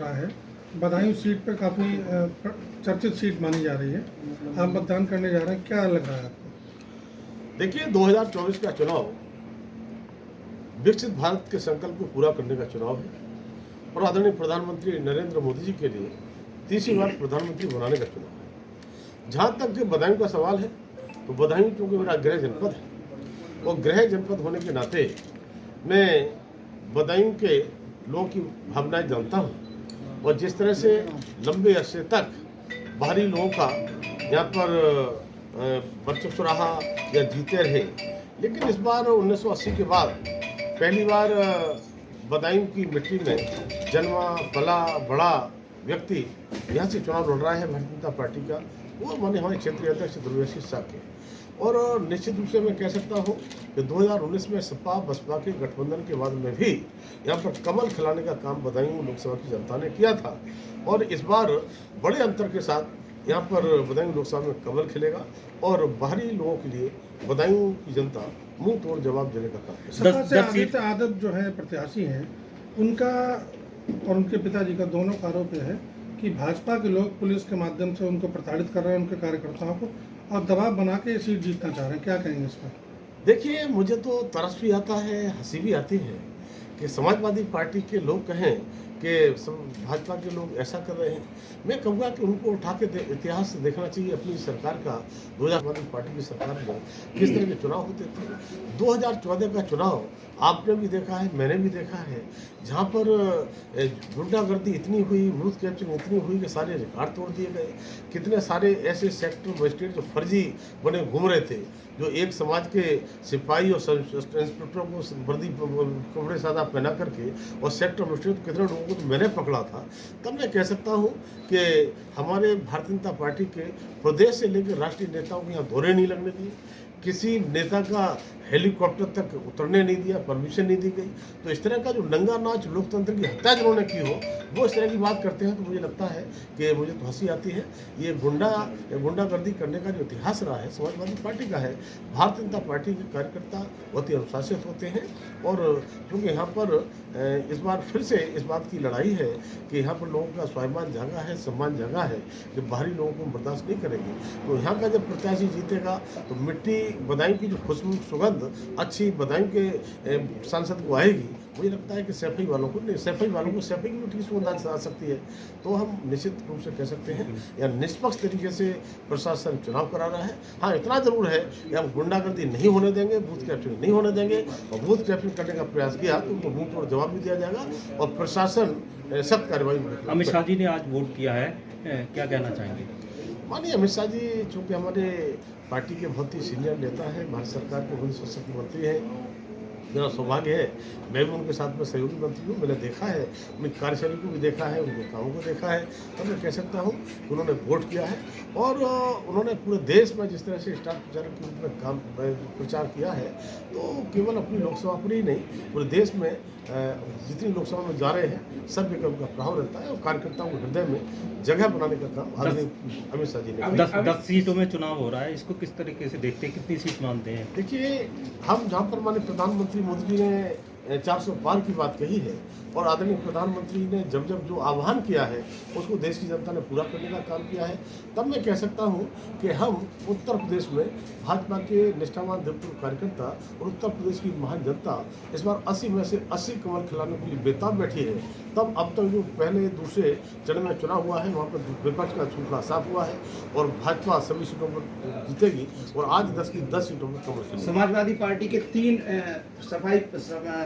रहा है। बदायूं सीट पे काफ़ी चर्चित सीट मानी जा रही है। आप मतदान करने जा रहे हैं, क्या लग रहा है आपको? देखिए, 2024 का चुनाव विकसित भारत के संकल्प को पूरा करने का चुनाव है और आदरणीय प्रधानमंत्री नरेंद्र मोदी जी के लिए तीसरी बार प्रधानमंत्री बनाने का चुनाव है। जहाँ तक जो बदायूं का सवाल है, तो बदायूं चूँकि मेरा गृह जनपद है और गृह जनपद होने के नाते मैं बदायूं के लोगों की भावनाएं जानता हूँ और जिस तरह से लंबे अरसे तक बाहरी लोगों का यहाँ पर वर्चस्व रहा या जीते रहे, लेकिन इस बार 1980 के बाद पहली बार बदायूं की मिट्टी में जन्मा पला बड़ा व्यक्ति यहाँ से चुनाव लड़ रहा है भारतीय जनता पार्टी का। वो माने हमारे क्षेत्रीय अध्यक्ष ध्रुवेश साके। और निश्चित रूप से मैं कह सकता हूँ कि 2019 में सपा बसपा के गठबंधन के बाद में भी यहाँ पर कमल खिलाने का काम बदायूं लोकसभा की जनता ने किया था और इस बार बड़े अंतर के साथ यहाँ पर बदायूं लोकसभा में कमल खिलेगा और बाहरी लोगों के लिए बदायूं की जनता मुंह तोड़ जवाब देने का काम करेगी। सपा से आदित्य यादव जो है प्रत्याशी हैं, उनका और उनके पिताजी का दोनों का आरोप है कि भाजपा के लोग पुलिस के माध्यम से उनको प्रताड़ित कर रहे हैं, उनके कार्यकर्ताओं को, और दबाव बना के सीट जीतना चाह रहे हैं। क्या कहेंगे इस पर? देखिए, मुझे तो तरस भी आता है, हंसी भी आती है कि समाजवादी पार्टी के लोग कहें कि भाजपा के लोग ऐसा कर रहे हैं। मैं कहूँगा कि उनको उठा के इतिहास से देखना चाहिए अपनी सरकार का। 2000 पार्टी की सरकार में किस तरह के चुनाव होते थे। 2014 का चुनाव आपने भी देखा है, मैंने भी देखा है, जहाँ पर गुंडागर्दी इतनी हुई, बूथ कैप्चरिंग इतनी हुई कि सारे रिकॉर्ड तोड़ दिए गए। कितने सारे ऐसे सेक्टर मजिस्ट्रेट जो फर्जी बने घूम रहे थे, जो एक समाज के सिपाही और इंस्पेक्टरों को वर्दी कपड़े सादा पहना करके और सेक्टर मजिस्ट्रेट कितने लोगों को तो मैंने पकड़ा था। तब मैं कह सकता हूँ कि हमारे भारतीय जनता पार्टी के प्रदेश से लेकर राष्ट्रीय नेताओं के यहाँ दौरे नहीं लगने दिए, किसी नेता का हेलीकॉप्टर तक उतरने नहीं दिया, परमिशन नहीं दी गई। तो इस तरह का जो नंगा नाच लोकतंत्र की हत्या जिन्होंने की हो, वो इस तरह की बात करते हैं तो मुझे लगता है कि मुझे तो हंसी आती है। ये गुंडागर्दी करने का जो इतिहास रहा है समाजवादी पार्टी का है। भारतीय जनता पार्टी के कार्यकर्ता बहुत ही अनुशासित होते हैं और क्योंकि यहाँ पर इस बार फिर से इस बात की लड़ाई है कि यहाँ पर लोगों का स्वाभिमान जागा है, सम्मान जागा है, जो बाहरी लोगों को बर्दाश्त नहीं करेंगे। तो यहाँ का जब प्रत्याशी जीतेगा तो मिट्टी बदायूं की जो खुशबू सुगंध अच्छी बदायूं के सांसद को आएगी। मुझे लगता है कि सैफई वालों को नहीं, सैफई वालों को सैफई की मिट्टी की सुगंध आ सकती है। तो हम निश्चित रूप से कह सकते हैं या निष्पक्ष तरीके से प्रशासन चुनाव करा रहा है। हाँ, इतना जरूर है कि हम गुंडागर्दी नहीं होने देंगे, बूथ कैप्चरिंग नहीं होने देंगे और बूथ कैप्चरिंग करने का प्रयास किया तो उनको मुंह तोड़ जवाब भी दिया जाएगा और प्रशासन सख्त कार्रवाई। अमित शाह जी ने आज वोट किया है, क्या कहना चाहेंगे? माननीय अमित शाह जी चूँकि हमारे पार्टी के बहुत ही सीनियर नेता हैं, भारत सरकार के वित्त सशक्त मंत्री हैं, मेरा सौभाग्य है मैं भी उनके साथ में सहयोगी मंत्री हूँ। मैंने देखा है, उनकी कार्यशैली को भी देखा है, उनके कामों को देखा है। तब मैं कह सकता हूँ कि उन्होंने वोट किया है और उन्होंने पूरे देश में जिस तरह से स्टार प्रचारक के रूप में काम प्रचार किया है, तो केवल अपनी लोकसभा पर ही नहीं पूरे देश में जितनी लोकसभा में जा रहे हैं सब जगह उनका प्रभाव रहता है और कार्यकर्ताओं को हृदय में जगह बनाने का काम आदरणीय अमित शाह जी ने। 10 सीटों में चुनाव हो रहा है, इसको किस तरीके से देखते हैं, कितनी सीट मानते हैं? देखिए, हम जहाँ पर माननीय प्रधानमंत्री मोदी जी ने 400 पार की बात कही है और आदरणीय प्रधानमंत्री ने जब जब जो आह्वान किया है उसको देश की जनता ने पूरा करने का काम किया है। तब मैं कह सकता हूँ कि हम उत्तर प्रदेश में भाजपा के निष्ठावान दृढ़ कार्यकर्ता और उत्तर प्रदेश की महान जनता इस बार 80 में से 80 कमल खिलाने के लिए बेताब बैठी है। तब अब तक जो पहले दूसरे चरण में चुनाव हुआ है वहाँ पर विपक्ष का झूठा साफ हुआ है और भाजपा सभी सीटों पर जीतेगी और आज 10 की 10 सीटों पर कमल खिलेगी। समाजवादी पार्टी के 3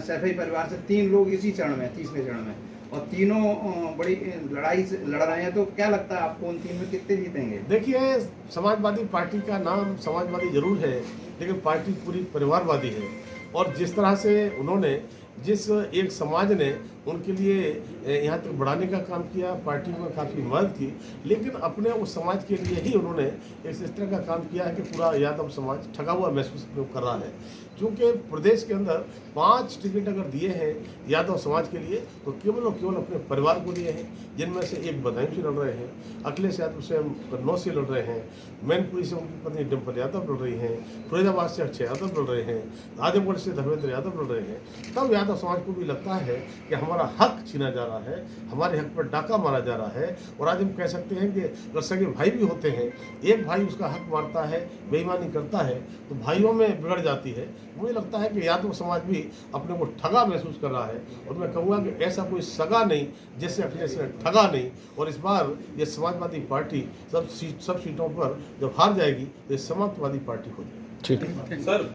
सैफई परिवार से 3 लोग इसी चरण में, तीसरे चरण में, और तीनों बड़ी लड़ाई से लड़ रहे हैं। तो क्या लगता है आपको उन 3 में कितने जीतेंगे? देखिए, समाजवादी पार्टी का नाम समाजवादी जरूर है, लेकिन पार्टी पूरी परिवारवादी है और जिस तरह से उन्होंने जिस एक समाज ने उनके लिए यहाँ तक बढ़ाने का काम किया, पार्टी में काफ़ी मदद की, लेकिन अपने उस समाज के लिए ही उन्होंने इस तरह का काम किया है कि पूरा यादव समाज ठगा हुआ महसूस कर रहा है। क्योंकि प्रदेश के अंदर 5 टिकट अगर दिए हैं यादव समाज के लिए तो केवल और केवल अपने परिवार को दिए हैं, जिनमें से एक बदायूं से लड़ रहे हैं, अखिलेश यादव से कन्नौज से लड़ रहे हैं, मैनपुरी से उनकी पत्नी डिम्पल यादव लड़ रही हैं, फिरोजाबाद से अक्षय यादव लड़ रहे हैं, आजमगढ़ से धर्मेंद्र यादव लड़ रहे हैं। तब यादव यादव समाज को भी लगता है कि हमारा हक छीना जा रहा है, हमारे हक पर डाका मारा जा रहा है। और आज हम कह सकते हैं कि अगर सगे भाई भी होते हैं, एक भाई उसका हक मारता है, बेईमानी करता है, तो भाइयों में बिगड़ जाती है। मुझे लगता है कि यादव समाज भी अपने को ठगा महसूस कर रहा है। और मैं कहूँगा कि ऐसा कोई सगा नहीं जिससे अखिलेश ने ठगा नहीं। और इस बार ये समाजवादी पार्टी सब सीटों पर जब हार जाएगी तो ये समाजवादी पार्टी हो जाएगी। ठीक है सर